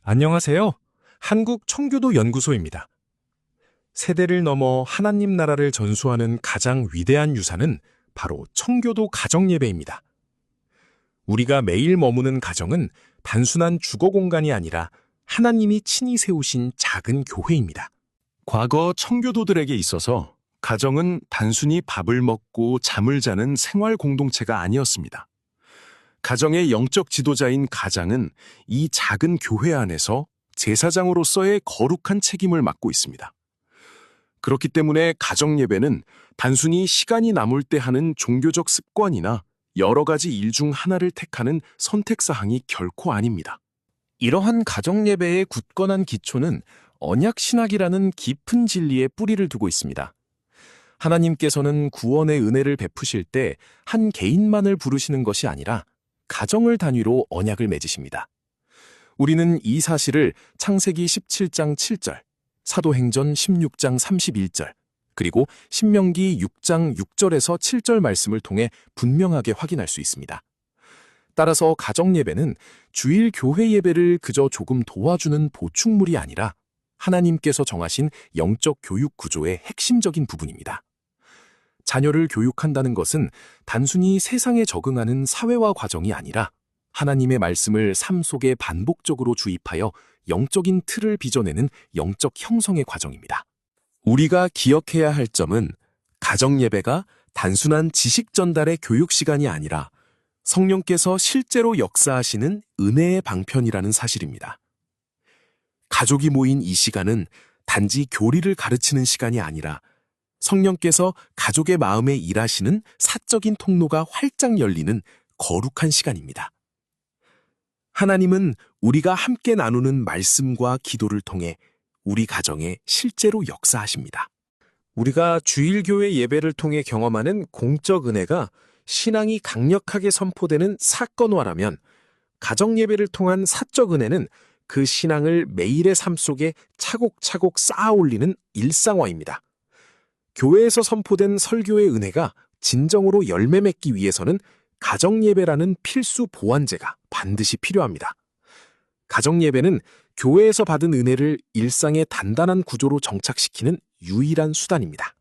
안녕하세요. 한국 청교도 연구소입니다. 세대를 넘어 하나님 나라를 전수하는 가장 위대한 유산은 바로 청교도 가정예배입니다. 우리가 매일 머무는 가정은 단순한 주거 공간이 아니라 하나님이 친히 세우신 작은 교회입니다. 과거 청교도들에게 있어서 가정은 단순히 밥을 먹고 잠을 자는 생활 공동체가 아니었습니다. 가정의 영적 지도자인 가장은 이 작은 교회 안에서 제사장으로서의 거룩한 책임을 맡고 있습니다. 그렇기 때문에 가정 예배는 단순히 시간이 남을 때 하는 종교적 습관이나 여러 가지 일 중 하나를 택하는 선택사항이 결코 아닙니다. 이러한 가정예배의 굳건한 기초는 언약신학이라는 깊은 진리에 뿌리를 두고 있습니다. 하나님께서는 구원의 은혜를 베푸실 때 한 개인만을 부르시는 것이 아니라 가정을 단위로 언약을 맺으십니다. 우리는 이 사실을 창세기 17장 7절, 사도행전 16장 31절, 그리고 신명기 6장 6절에서 7절 말씀을 통해 분명하게 확인할 수 있습니다. 따라서 가정예배는 주일 교회 예배를 그저 조금 도와주는 보충물이 아니라 하나님께서 정하신 영적 교육 구조의 핵심적인 부분입니다. 자녀를 교육한다는 것은 단순히 세상에 적응하는 사회화 과정이 아니라 하나님의 말씀을 삶 속에 반복적으로 주입하여 영적인 틀을 빚어내는 영적 형성의 과정입니다. 우리가 기억해야 할 점은 가정예배가 단순한 지식 전달의 교육 시간이 아니라 성령께서 실제로 역사하시는 은혜의 방편이라는 사실입니다. 가족이 모인 이 시간은 단지 교리를 가르치는 시간이 아니라 성령께서 가족의 마음에 일하시는 사적인 통로가 활짝 열리는 거룩한 시간입니다. 하나님은 우리가 함께 나누는 말씀과 기도를 통해 우리 가정에 실제로 역사하십니다. 우리가 주일교회 예배를 통해 경험하는 공적 은혜가 신앙이 강력하게 선포되는 사건화라면 가정예배를 통한 사적 은혜는 그 신앙을 매일의 삶 속에 차곡차곡 쌓아 올리는 일상화입니다. 교회에서 선포된 설교의 은혜가 진정으로 열매 맺기 위해서는 가정예배라는 필수 보완제가 반드시 필요합니다. 가정예배는 교회에서 받은 은혜를 일상의 단단한 구조로 정착시키는 유일한 수단입니다.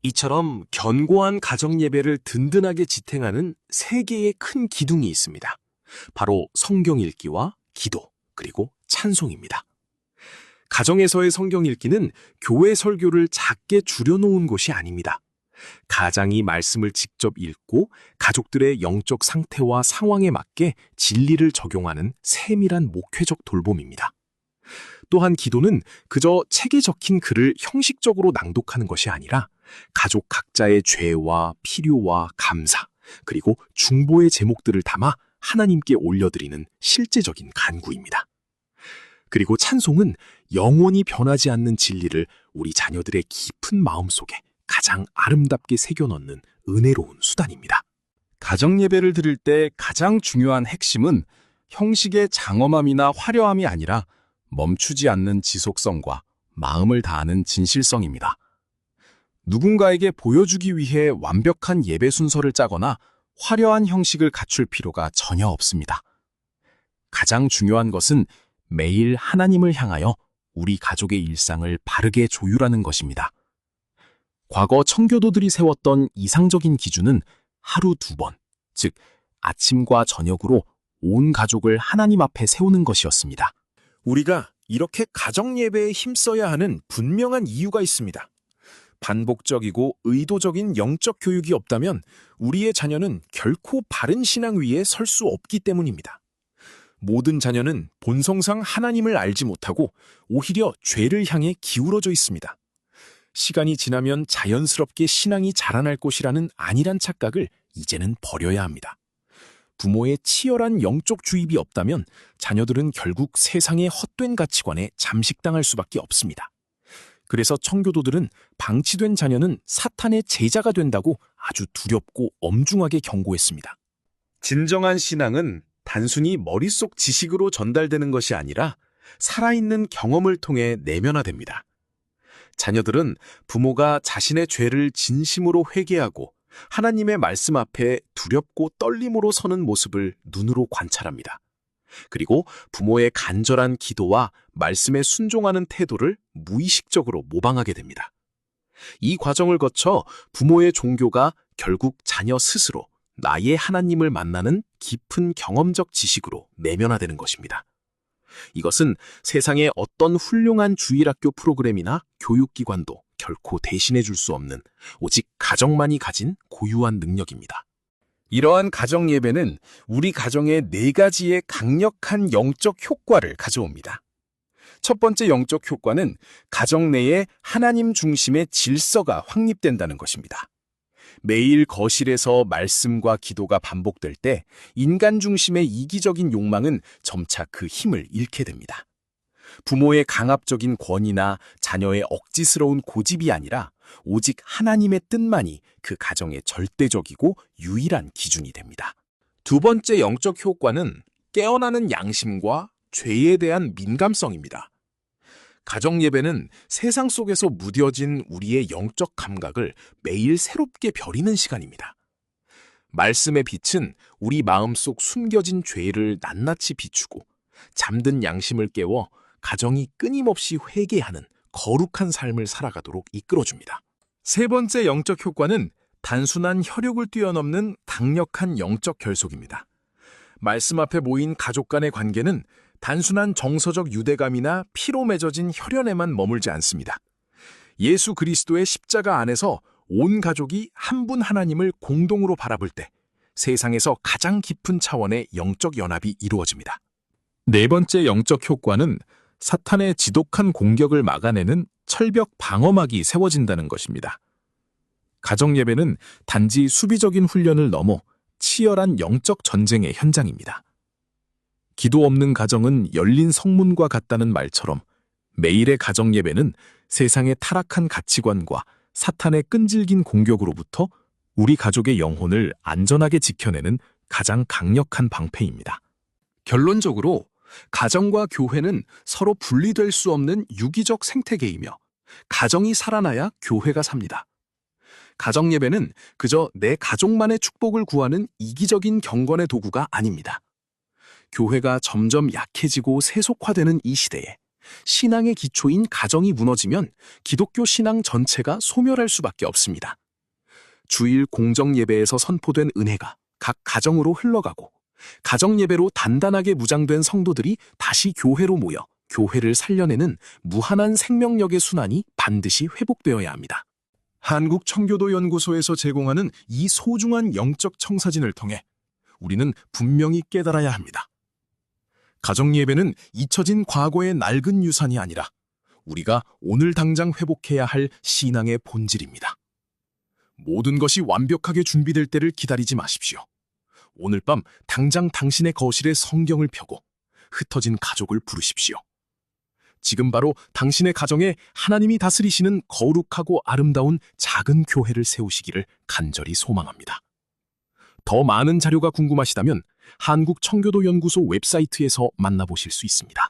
이처럼 견고한 가정예배를 든든하게 지탱하는 세 개의 큰 기둥이 있습니다. 바로 성경 읽기와 기도, 그리고 찬송입니다. 가정에서의 성경 읽기는 교회 설교를 작게 줄여놓은 것이 아닙니다. 가장이 말씀을 직접 읽고 가족들의 영적 상태와 상황에 맞게 진리를 적용하는 세밀한 목회적 돌봄입니다. 또한 기도는 그저 책에 적힌 글을 형식적으로 낭독하는 것이 아니라 가족 각자의 죄와 필요와 감사, 그리고 중보의 제목들을 담아 하나님께 올려드리는 실제적인 간구입니다. 그리고 찬송은 영원히 변하지 않는 진리를 우리 자녀들의 깊은 마음속에 가장 아름답게 새겨넣는 은혜로운 수단입니다. 가정예배를 드릴 때 가장 중요한 핵심은 형식의 장엄함이나 화려함이 아니라 멈추지 않는 지속성과 마음을 다하는 진실성입니다. 누군가에게 보여주기 위해 완벽한 예배 순서를 짜거나 화려한 형식을 갖출 필요가 전혀 없습니다. 가장 중요한 것은 매일 하나님을 향하여 우리 가족의 일상을 바르게 조율하는 것입니다. 과거 청교도들이 세웠던 이상적인 기준은 하루 2번, 즉 아침과 저녁으로 온 가족을 하나님 앞에 세우는 것이었습니다. 우리가 이렇게 가정예배에 힘써야 하는 분명한 이유가 있습니다. 반복적이고 의도적인 영적 교육이 없다면 우리의 자녀는 결코 바른 신앙 위에 설 수 없기 때문입니다. 모든 자녀는 본성상 하나님을 알지 못하고 오히려 죄를 향해 기울어져 있습니다. 시간이 지나면 자연스럽게 신앙이 자라날 것이라는 안일한 착각을 이제는 버려야 합니다. 부모의 치열한 영적 주입이 없다면 자녀들은 결국 세상의 헛된 가치관에 잠식당할 수밖에 없습니다. 그래서 청교도들은 방치된 자녀는 사탄의 제자가 된다고 아주 두렵고 엄중하게 경고했습니다. 진정한 신앙은 단순히 머릿속 지식으로 전달되는 것이 아니라 살아있는 경험을 통해 내면화됩니다. 자녀들은 부모가 자신의 죄를 진심으로 회개하고 하나님의 말씀 앞에 두렵고 떨림으로 서는 모습을 눈으로 관찰합니다. 그리고 부모의 간절한 기도와 말씀에 순종하는 태도를 무의식적으로 모방하게 됩니다. 이 과정을 거쳐 부모의 종교가 결국 자녀 스스로 나의 하나님을 만나는 깊은 경험적 지식으로 내면화되는 것입니다. 이것은 세상의 어떤 훌륭한 주일학교 프로그램이나 교육기관도 결코 대신해 줄 수 없는 오직 가정만이 가진 고유한 능력입니다. 이러한 가정 예배는 우리 가정에 4가지의 강력한 영적 효과를 가져옵니다. 첫 번째 영적 효과는 가정 내에 하나님 중심의 질서가 확립된다는 것입니다. 매일 거실에서 말씀과 기도가 반복될 때 인간 중심의 이기적인 욕망은 점차 그 힘을 잃게 됩니다. 부모의 강압적인 권위나 자녀의 억지스러운 고집이 아니라 오직 하나님의 뜻만이 그 가정의 절대적이고 유일한 기준이 됩니다. 두 번째 영적 효과는 깨어나는 양심과 죄에 대한 민감성입니다. 가정 예배는 세상 속에서 무뎌진 우리의 영적 감각을 매일 새롭게 벼리는 시간입니다. 말씀의 빛은 우리 마음속 숨겨진 죄를 낱낱이 비추고 잠든 양심을 깨워 가정이 끊임없이 회개하는 거룩한 삶을 살아가도록 이끌어줍니다. 세 번째 영적 효과는 단순한 혈육을 뛰어넘는 강력한 영적 결속입니다. 말씀 앞에 모인 가족 간의 관계는 단순한 정서적 유대감이나 피로 맺어진 혈연에만 머물지 않습니다. 예수 그리스도의 십자가 안에서 온 가족이 한 분 하나님을 공동으로 바라볼 때 세상에서 가장 깊은 차원의 영적 연합이 이루어집니다. 네 번째 영적 효과는 사탄의 지독한 공격을 막아내는 철벽 방어막이 세워진다는 것입니다. 가정 예배는 단지 수비적인 훈련을 넘어 치열한 영적 전쟁의 현장입니다. 기도 없는 가정은 열린 성문과 같다는 말처럼 매일의 가정 예배는 세상의 타락한 가치관과 사탄의 끈질긴 공격으로부터 우리 가족의 영혼을 안전하게 지켜내는 가장 강력한 방패입니다. 결론적으로 가정과 교회는 서로 분리될 수 없는 유기적 생태계이며 가정이 살아나야 교회가 삽니다. 가정 예배는 그저 내 가족만의 축복을 구하는 이기적인 경건의 도구가 아닙니다. 교회가 점점 약해지고 세속화되는 이 시대에 신앙의 기초인 가정이 무너지면 기독교 신앙 전체가 소멸할 수밖에 없습니다. 주일 공정 예배에서 선포된 은혜가 각 가정으로 흘러가고 가정 예배로 단단하게 무장된 성도들이 다시 교회로 모여 교회를 살려내는 무한한 생명력의 순환이 반드시 회복되어야 합니다. 한국청교도연구소에서 제공하는 이 소중한 영적 청사진을 통해 우리는 분명히 깨달아야 합니다. 가정 예배는 잊혀진 과거의 낡은 유산이 아니라 우리가 오늘 당장 회복해야 할 신앙의 본질입니다. 모든 것이 완벽하게 준비될 때를 기다리지 마십시오. 오늘 밤 당장 당신의 거실에 성경을 펴고 흩어진 가족을 부르십시오. 지금 바로 당신의 가정에 하나님이 다스리시는 거룩하고 아름다운 작은 교회를 세우시기를 간절히 소망합니다. 더 많은 자료가 궁금하시다면 한국청교도연구소 웹사이트에서 만나보실 수 있습니다.